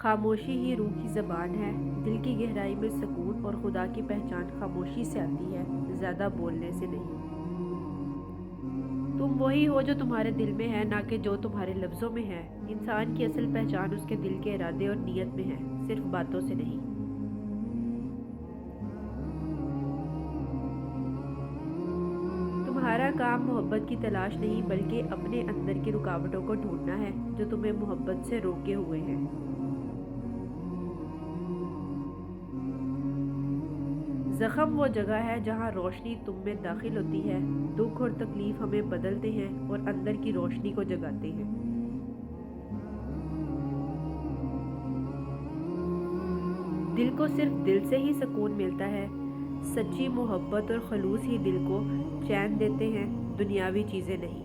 خاموشی ہی روح کی زبان ہے، دل کی گہرائی میں سکون اور خدا کی پہچان خاموشی سے آتی ہے، زیادہ بولنے سے نہیں۔ تم وہی ہو جو تمہارے دل میں ہے، نہ کہ جو تمہارے لفظوں میں ہے۔ انسان کی اصل پہچان اس کے دل کے ارادے اور نیت میں ہے، صرف باتوں سے نہیں۔ تمہارا کام محبت کی تلاش نہیں، بلکہ اپنے اندر کی رکاوٹوں کو ڈھونڈنا ہے جو تمہیں محبت سے روکے ہوئے ہیں۔ زخم وہ جگہ ہے جہاں روشنی تم میں داخل ہوتی ہے۔ دکھ اور تکلیف ہمیں بدلتے ہیں اور اندر کی روشنی کو جگاتے ہیں۔ دل کو صرف دل سے ہی سکون ملتا ہے۔ سچی محبت اور خلوص ہی دل کو چین دیتے ہیں، دنیاوی چیزیں نہیں۔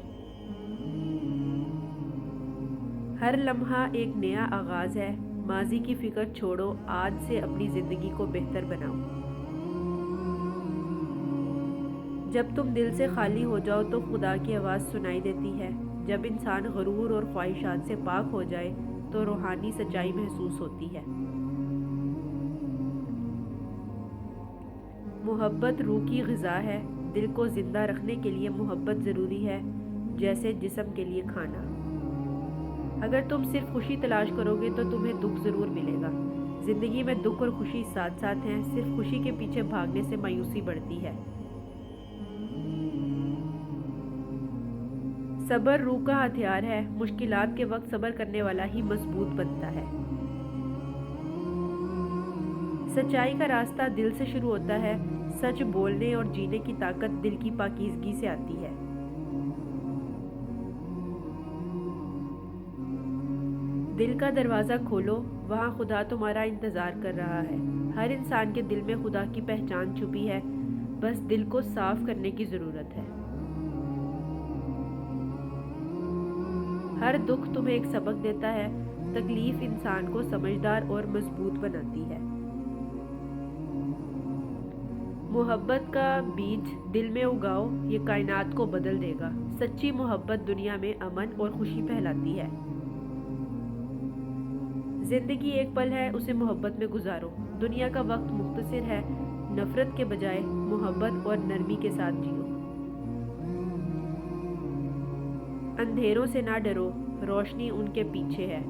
ہر لمحہ ایک نیا آغاز ہے، ماضی کی فکر چھوڑو، آج سے اپنی زندگی کو بہتر بناؤ۔ جب تم دل سے خالی ہو جاؤ تو خدا کی آواز سنائی دیتی ہے۔ جب انسان غرور اور خواہشات سے پاک ہو جائے تو روحانی سچائی محسوس ہوتی ہے۔ محبت روح کی غذا ہے۔ دل کو زندہ رکھنے کے لیے محبت ضروری ہے، جیسے جسم کے لیے کھانا۔ اگر تم صرف خوشی تلاش کرو گے تو تمہیں دکھ ضرور ملے گا۔ زندگی میں دکھ اور خوشی ساتھ ساتھ ہیں، صرف خوشی کے پیچھے بھاگنے سے مایوسی بڑھتی ہے۔ صبر روح کا ہتھیار ہے، مشکلات کے وقت صبر کرنے والا ہی مضبوط بنتا ہے۔ سچائی کا راستہ دل سے شروع ہوتا ہے، سچ بولنے اور جینے کی طاقت دل کی پاکیزگی سے آتی ہے۔ دل کا دروازہ کھولو، وہاں خدا تمہارا انتظار کر رہا ہے۔ ہر انسان کے دل میں خدا کی پہچان چھپی ہے، بس دل کو صاف کرنے کی ضرورت ہے۔ ہر دکھ تمہیں ایک سبق دیتا ہے، تکلیف انسان کو سمجھدار اور مضبوط بناتی ہے۔ محبت کا بیج دل میں اگاؤ، یہ کائنات کو بدل دے گا۔ سچی محبت دنیا میں امن اور خوشی پھیلاتی ہے۔ زندگی ایک پل ہے، اسے محبت میں گزارو۔ دنیا کا وقت مختصر ہے، نفرت کے بجائے محبت اور نرمی کے ساتھ جیو۔ اندھیروں سے نہ ڈرو، روشنی ان کے پیچھے ہے۔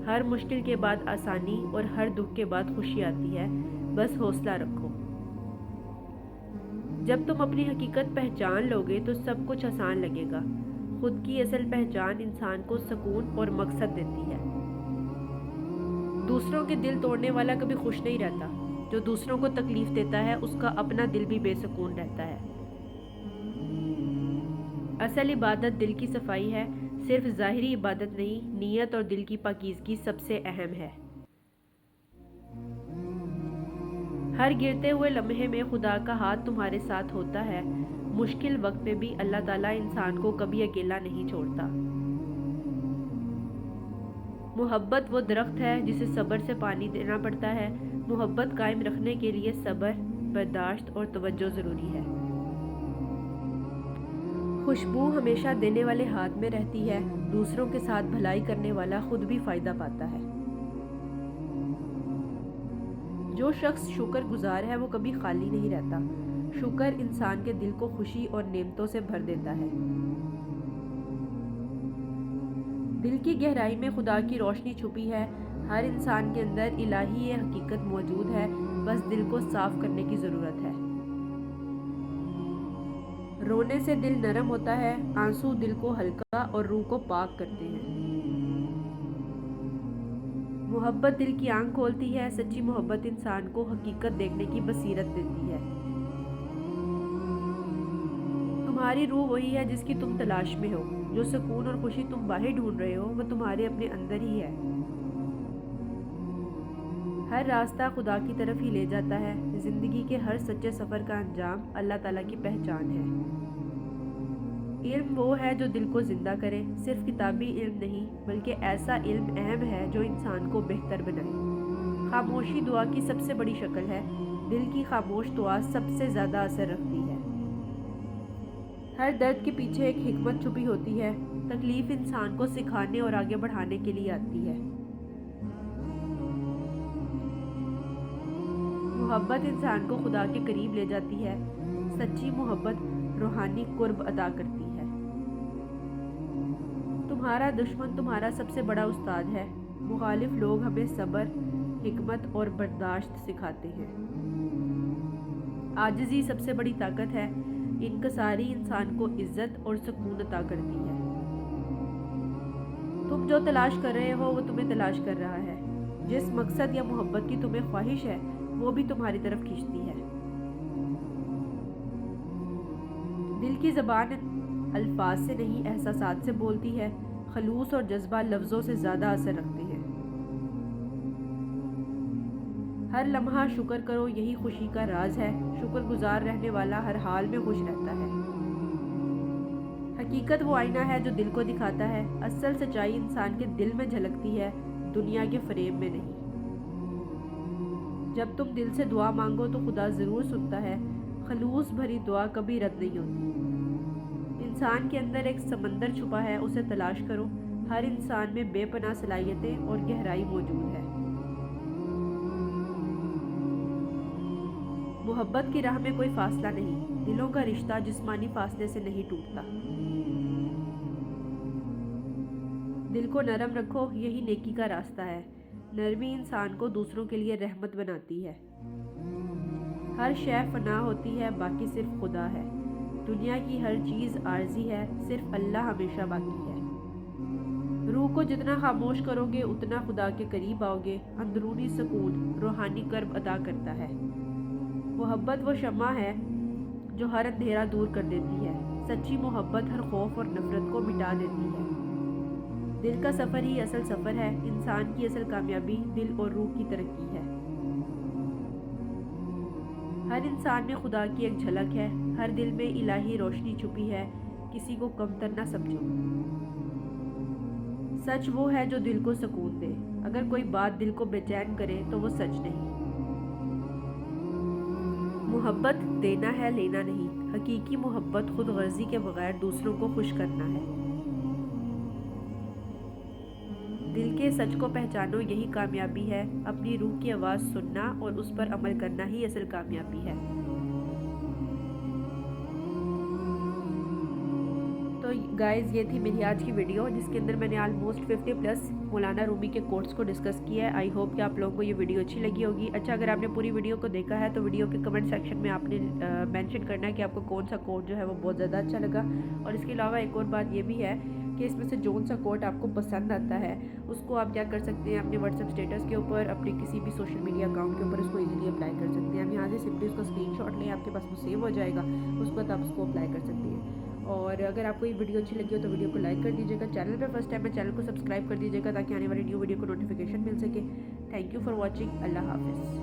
ہر مشکل کے بعد آسانی اور ہر دکھ کے بعد خوشی آتی ہے، بس حوصلہ رکھو۔ جب تم اپنی حقیقت پہچان لوگے تو سب کچھ آسان لگے گا۔ خود کی اصل پہچان انسان کو سکون اور مقصد دیتی ہے۔ دوسروں کے دل توڑنے والا کبھی خوش نہیں رہتا، جو دوسروں کو تکلیف دیتا ہے اس کا اپنا دل بھی بے سکون رہتا ہے۔ اصل عبادت دل کی صفائی ہے، صرف ظاہری عبادت نہیں، نیت اور دل کی پاکیزگی سب سے اہم ہے۔ ہر گرتے ہوئے لمحے میں خدا کا ہاتھ تمہارے ساتھ ہوتا ہے۔ مشکل وقت میں بھی اللہ تعالیٰ انسان کو کبھی اکیلا نہیں چھوڑتا۔ محبت وہ درخت ہے جسے صبر سے پانی دینا پڑتا ہے۔ محبت قائم رکھنے کے لیے صبر، برداشت اور توجہ ضروری ہے۔ خوشبو ہمیشہ دینے والے ہاتھ میں رہتی ہے، دوسروں کے ساتھ بھلائی کرنے والا خود بھی فائدہ پاتا ہے۔ جو شخص شکر گزار ہے وہ کبھی خالی نہیں رہتا۔ شکر انسان کے دل کو خوشی اور نعمتوں سے بھر دیتا ہے۔ دل کی گہرائی میں خدا کی روشنی چھپی ہے۔ ہر انسان کے اندر الہی یہ حقیقت موجود ہے، بس دل کو صاف کرنے کی ضرورت ہے۔ رونے سے دل نرم ہوتا ہے، آنسو دل کو ہلکا اور روح کو پاک کرتے ہیں۔ محبت دل کی آنکھ کھولتی ہے، سچی محبت انسان کو حقیقت دیکھنے کی بصیرت دیتی ہے۔ تمہاری روح وہی ہے جس کی تم تلاش میں ہو۔ جو سکون اور خوشی تم باہر ڈھونڈ رہے ہو وہ تمہارے اپنے اندر ہی ہے۔ ہر راستہ خدا کی طرف ہی لے جاتا ہے۔ زندگی کے ہر سچے سفر کا انجام اللہ تعالیٰ کی پہچان ہے۔ علم وہ ہے جو دل کو زندہ کرے، صرف کتابی علم نہیں بلکہ ایسا علم اہم ہے جو انسان کو بہتر بنائے۔ خاموشی دعا کی سب سے بڑی شکل ہے، دل کی خاموش دعا سب سے زیادہ اثر رکھتی ہے۔ ہر درد کے پیچھے ایک حکمت چھپی ہوتی ہے، تکلیف انسان کو سکھانے اور آگے بڑھانے کے لیے آتی ہے۔ محبت انسان کو خدا کے قریب لے جاتی ہے، سچی محبت روحانی قرب عطا کرتی ہے۔ تمہارا دشمن تمہارا سب سے بڑا استاد ہے۔ مخالف لوگ ہمیں صبر، حکمت اور برداشت سکھاتے ہیں۔ عاجزی سب سے بڑی طاقت ہے، انکساری انسان کو عزت اور سکون عطا کرتی ہے۔ تم جو تلاش کر رہے ہو وہ تمہیں تلاش کر رہا ہے، جس مقصد یا محبت کی تمہیں خواہش ہے وہ بھی تمہاری طرف کھینچتی ہے۔ دل کی زبان الفاظ سے نہیں احساسات سے بولتی ہے، خلوص اور جذبہ لفظوں سے زیادہ اثر رکھتے ہیں۔ ہر لمحہ شکر کرو، یہی خوشی کا راز ہے۔ شکر گزار رہنے والا ہر حال میں خوش رہتا ہے۔ حقیقت وہ آئینہ ہے جو دل کو دکھاتا ہے۔ اصل سچائی انسان کے دل میں جھلکتی ہے، دنیا کے فریب میں نہیں۔ جب تم دل سے دعا مانگو تو خدا ضرور سنتا ہے۔ خلوص بھری دعا کبھی رد نہیں ہوتی۔ انسان کے اندر ایک سمندر چھپا ہے، اسے تلاش کرو۔ ہر انسان میں بے پناہ صلاحیتیں اور گہرائی موجود ہے۔ محبت کی راہ میں کوئی فاصلہ نہیں، دلوں کا رشتہ جسمانی فاصلے سے نہیں ٹوٹتا۔ دل کو نرم رکھو، یہی نیکی کا راستہ ہے۔ نرمی انسان کو دوسروں کے لیے رحمت بناتی ہے۔ ہر شے فنا ہوتی ہے، باقی صرف خدا ہے۔ دنیا کی ہر چیز عارضی ہے، صرف اللہ ہمیشہ باقی ہے۔ روح کو جتنا خاموش کرو گے اتنا خدا کے قریب آؤ گے۔ اندرونی سکون روحانی کرب ادا کرتا ہے۔ محبت وہ شمع ہے جو ہر اندھیرا دور کر دیتی ہے۔ سچی محبت ہر خوف اور نفرت کو مٹا دیتی ہے۔ دل کا سفر ہی اصل سفر ہے۔ انسان کی اصل کامیابی دل اور روح کی ترقی ہے۔ ہر انسان میں خدا کی ایک جھلک ہے، ہر دل میں الہی روشنی چھپی ہے۔ کسی کو کمتر نہ سمجھو۔ سچ وہ ہے جو دل کو سکون دے۔ اگر کوئی بات دل کو بے چین کرے تو وہ سچ نہیں۔ محبت دینا ہے، لینا نہیں۔ حقیقی محبت خود غرضی کے بغیر دوسروں کو خوش کرنا ہے۔ دل کے سچ کو پہچانو، یہی کامیابی ہے۔ اپنی روح کی آواز سننا اور اس پر عمل کرنا ہی اصل کامیابی ہے۔ تو گائز یہ تھی میری آج کی ویڈیو، جس کے اندر میں نے آلموسٹ 50+ مولانا رومی کے کوٹس کو ڈسکس کیا ہے۔ آئی ہوپ کہ آپ لوگوں کو یہ ویڈیو اچھی لگی ہوگی۔ اچھا، اگر آپ نے پوری ویڈیو کو دیکھا ہے تو ویڈیو کے کمنٹ سیکشن میں آپ نے مینشن کرنا ہے کہ آپ کو کون سا کوٹ جو ہے وہ بہت زیادہ اچھا لگا۔ اور اس کے علاوہ ایک اور بات یہ بھی ہے کہ اس میں سے جون سا کوٹ آپ کو پسند آتا ہے اس کو آپ کیا کر سکتے ہیں، اپنے واٹس ایپ اسٹیٹس کے اوپر، اپنے کسی بھی سوشل میڈیا اکاؤنٹ کے اوپر اس کو ایزیلی اپلائی کر سکتے ہیں۔ ہم یہاں سے سمپلی اس کا اسکرین شاٹ لیں، آپ کے پاس وہ سیو ہو جائے گا، اس کے بعد آپ اس کو اپلائی کر سکتے ہیں۔ اور اگر آپ کو یہ ویڈیو اچھی لگی ہو تو ویڈیو کو لائک کر دیجیے گا۔ چینل پہ فرسٹ ٹائم ہے، چینل کو سبسکرائب کر دیجیے گا تاکہ آنے والی نیو ویڈیو کو نوٹیفیکیشن مل سکے۔ Thank you for watching. اللہ حافظ۔